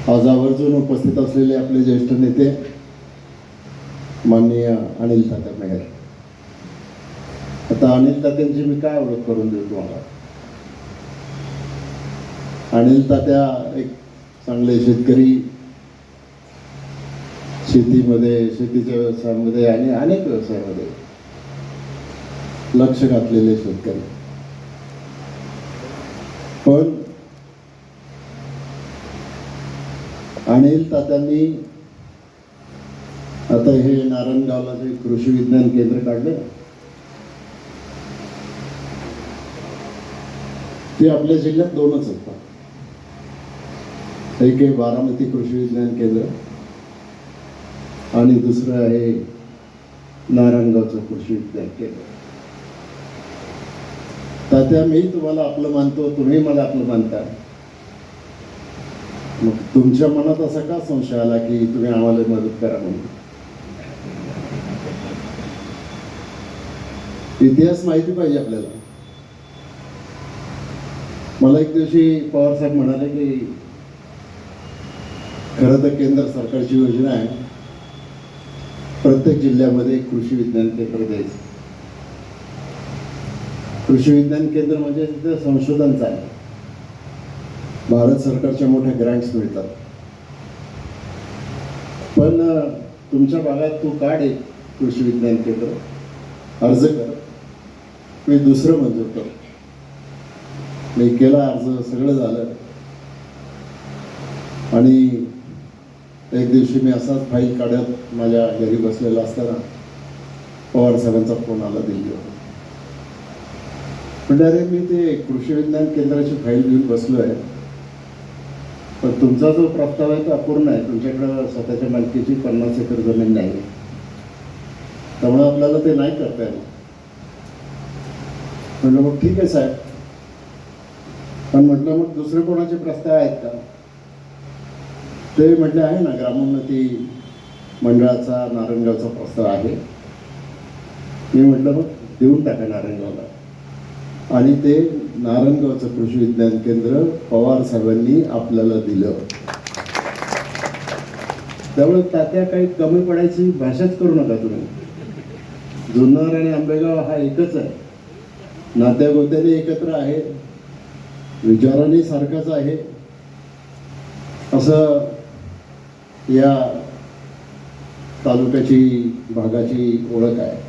आज आवर्जून उपस्थित असलेले आपले ज्येष्ठ नेते माननीय अनिल तात्या मेहर. आता अनिल तात्यांची मी काय ओळख करून देऊ तुम्हाला. अनिल तात्या एक चांगले शेतकरी, शेतीमध्ये, शेतीच्या व्यवसायामध्ये आणि अनेक व्यवसायामध्ये लक्ष घातलेले शेतकरी. पण अनिल तात्यांनी आता हे नारायणगावला जे कृषी विज्ञान केंद्र काढले ते आपल्या जिल्ह्यात दोनच असतात. एक आहे बारामती कृषी विज्ञान केंद्र आणि दुसरं आहे नारायणगावचं कृषी विज्ञान केंद्र. तात्या, मी तुम्हाला आपलं मानतो, तुम्ही मला आपलं मानता. मग तुमच्या मनात असा का संशय आला की तुम्ही आम्हाला मदत करा म्हणून? इतिहास माहिती पाहिजे आपल्याला. मला एक दिवशी पवार साहेब म्हणाले की खरं तर केंद्र सरकारची योजना आहे प्रत्येक जिल्ह्यामध्ये कृषी विज्ञान केंद्र द्यायचं. कृषी विज्ञान केंद्र म्हणजे तिथं संशोधन चाललं, भारत सरकारच्या मोठ्या ग्रँट्स मिळतात. पण तुमच्या भागात तू काढ एक कृषी विज्ञान केंद्र, अर्ज कर, मी दुसरं मंजूर करतो. मी केला अर्ज, सगळं झालं. आणि एक दिवशी मी असाच फाईल काढत माझ्या घरी बसलेला असताना पवार साहेबांचा फोन आला दिल्लीवर. म्हणजे अरे, मी ते कृषी विज्ञान केंद्राची फाईल घेऊन बसलो आहे, पण तुमचा जो प्रस्ताव आहे तो अपूर्ण आहे. तुमच्याकडं स्वतःच्या मालकीची 50 एकर जमीन नाही, त्यामुळे आपल्याला ते नाही करता येणार. म्हटलं मग ठीक आहे साहेब, पण म्हटलं मग दुसरे कोणाचे प्रस्ताव आहेत का? ते म्हटले आहे ना, ग्रामोन्नती मंडळाचा नारायणगावचा प्रस्ताव आहे. मी म्हटलं मग देऊन टाका नारायणगावला. आणि ते नारायणगावचं कृषी विज्ञान केंद्र पवार साहेबांनी आपल्याला दिलं. त्यामुळे तात्या काही कमी पडायची भाषाच करू नका तुम्ही. जुन्नर आणि आंबेगाव हा एकच आहे, नात्या गोत्याने एकत्र आहे, विचाराने सारखाच आहे, असं या तालुक्याची भागाची ओळख आहे.